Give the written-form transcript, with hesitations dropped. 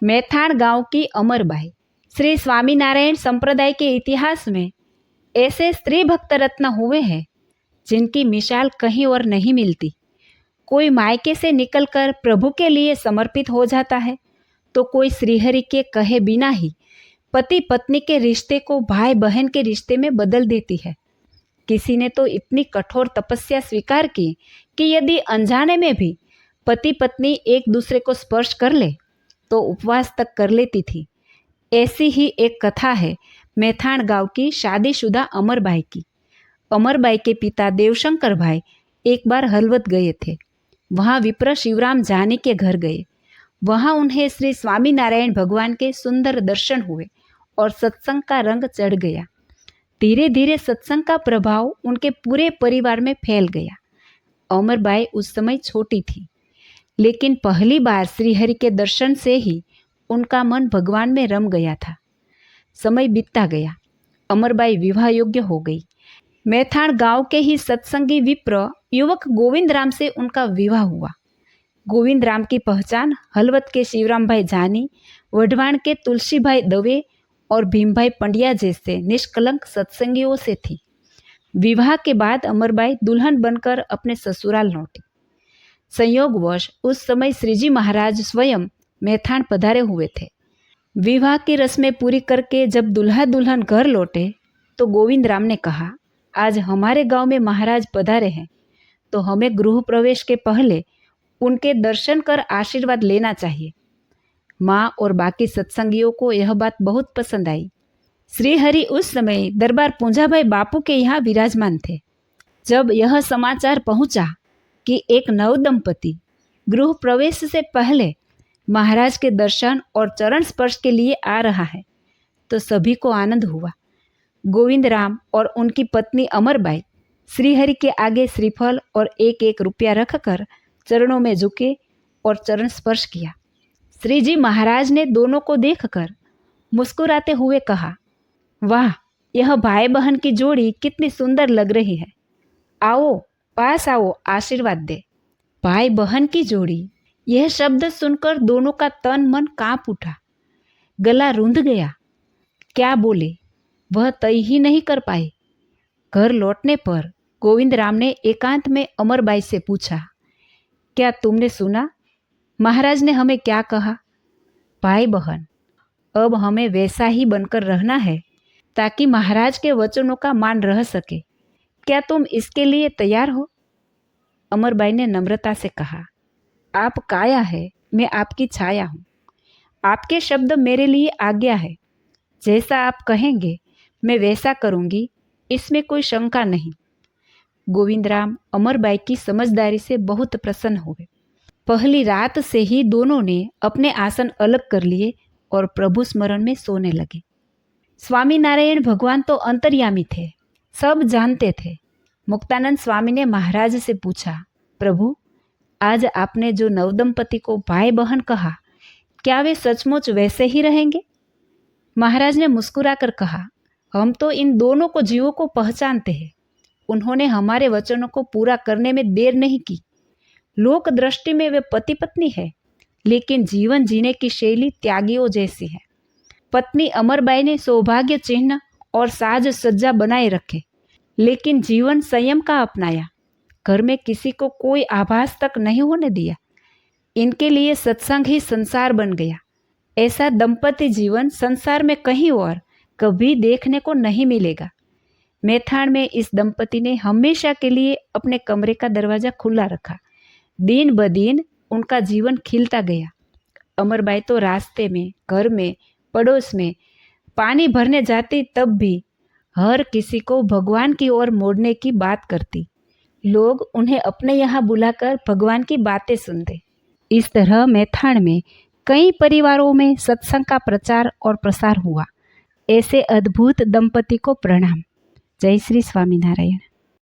मैथाण गांव की अमरबाई। श्री स्वामीनारायण संप्रदाय के इतिहास में ऐसे स्त्री भक्त रत्न हुए हैं जिनकी मिसाल कहीं और नहीं मिलती। कोई मायके से निकलकर प्रभु के लिए समर्पित हो जाता है, तो कोई श्रीहरि के कहे बिना ही पति पत्नी के रिश्ते को भाई बहन के रिश्ते में बदल देती है। किसी ने तो इतनी कठोर तपस्या स्वीकार की कि यदि अनजाने में भी पति पत्नी एक दूसरे को स्पर्श कर ले तो उपवास तक कर लेती थी। ऐसी ही एक कथा है मैथाण गांव की शादीशुदा अमरबाई की। अमरबाई के पिता देवशंकर भाई एक बार हलवद गए थे। वहाँ विप्र शिवराम जानी के घर गए। वहाँ उन्हें श्री स्वामीनारायण भगवान के सुंदर दर्शन हुए और सत्संग का रंग चढ़ गया। धीरे धीरे सत्संग का प्रभाव उनके पूरे परिवार में फैल गया। अमरबाई उस समय छोटी थी, लेकिन पहली बार श्रीहरि के दर्शन से ही उनका मन भगवान में रम गया था। समय बीतता गया, अमरबाई विवाह योग्य हो गई। मैथाण गांव के ही सत्संगी विप्र युवक गोविंद राम से उनका विवाह हुआ। गोविंद राम की पहचान हलवद के शिवराम भाई जानी, वढवाण के तुलसीभाई दवे और भीमभाई पंड्या जैसे निष्कलंक सत्संगियों से थी। विवाह के बाद अमरबाई दुल्हन बनकर अपने ससुराल लौटी। संयोगवश उस समय श्रीजी महाराज स्वयं मैथाण पधारे हुए थे। विवाह की रस्में पूरी करके जब दुल्हा दुल्हन घर लौटे तो गोविंद राम ने कहा, आज हमारे गांव में महाराज पधारे हैं, तो हमें गृह प्रवेश के पहले उनके दर्शन कर आशीर्वाद लेना चाहिए। माँ और बाकी सत्संगियों को यह बात बहुत पसंद आई। श्रीहरि उस समय दरबार पूंजाभाई बापू के यहाँ विराजमान थे। जब यह समाचार पहुँचा कि एक नव दंपति गृह प्रवेश से पहले महाराज के दर्शन और चरण स्पर्श के लिए आ रहा है, तो सभी को आनंद हुआ। गोविंद राम और उनकी पत्नी अमरबाई श्रीहरि के आगे श्रीफल और एक एक रुपया रखकर चरणों में झुके और चरण स्पर्श किया। श्री जी महाराज ने दोनों को देखकर मुस्कुराते हुए कहा, वाह, यह भाई बहन की जोड़ी कितनी सुंदर लग रही है। आओ, पास आओ, आशीर्वाद दे। भाई बहन की जोड़ी, यह शब्द सुनकर दोनों का तन मन कांप उठा, गला रूंध गया। क्या बोले वह तय ही नहीं कर पाए। घर लौटने पर गोविंद राम ने एकांत में अमरबाई से पूछा, क्या तुमने सुना महाराज ने हमें क्या कहा? भाई बहन, अब हमें वैसा ही बनकर रहना है ताकि महाराज के वचनों का मान रह सके। क्या तुम इसके लिए तैयार हो? अमरबाई ने नम्रता से कहा, आप काया है, मैं आपकी छाया हूँ। आपके शब्द मेरे लिए आज्ञा है। जैसा आप कहेंगे मैं वैसा करूँगी, इसमें कोई शंका नहीं। गोविंद राम अमरबाई की समझदारी से बहुत प्रसन्न हुए। पहली रात से ही दोनों ने अपने आसन अलग कर लिए और प्रभु स्मरण में सोने लगे। स्वामीनारायण भगवान तो अंतर्यामी थे, सब जानते थे। मुक्तानंद स्वामी ने महाराज से पूछा, प्रभु, आज आपने जो नवदंपति को भाई बहन कहा, क्या वे सचमुच वैसे ही रहेंगे? महाराज ने मुस्कुराकर कहा, हम तो इन दोनों को जीवों को पहचानते हैं। उन्होंने हमारे वचनों को पूरा करने में देर नहीं की। लोक दृष्टि में वे पति पत्नी है, लेकिन जीवन जीने की शैली त्यागियों जैसी है। पत्नी अमरबाई ने सौभाग्य चिन्ह और साज सज्जा बनाए रखे, लेकिन जीवन संयम का अपनाया। घर में किसी को कोई आभास तक नहीं होने दिया। इनके लिए सत्संग ही संसार बन गया। ऐसा दंपति जीवन संसार में कहीं और कभी देखने को नहीं मिलेगा। मैथाण में इस दंपति ने हमेशा के लिए अपने कमरे का दरवाज़ा खुला रखा। दिन ब दिन उनका जीवन खिलता गया। अमरबाई तो रास्ते में, घर में, पड़ोस में पानी भरने जाती, तब भी हर किसी को भगवान की ओर मोड़ने की बात करती। लोग उन्हें अपने यहाँ बुलाकर भगवान की बातें सुनते। इस तरह मैथाण में कई परिवारों में सत्संग का प्रचार और प्रसार हुआ। ऐसे अद्भुत दंपति को प्रणाम। जय श्री स्वामीनारायण।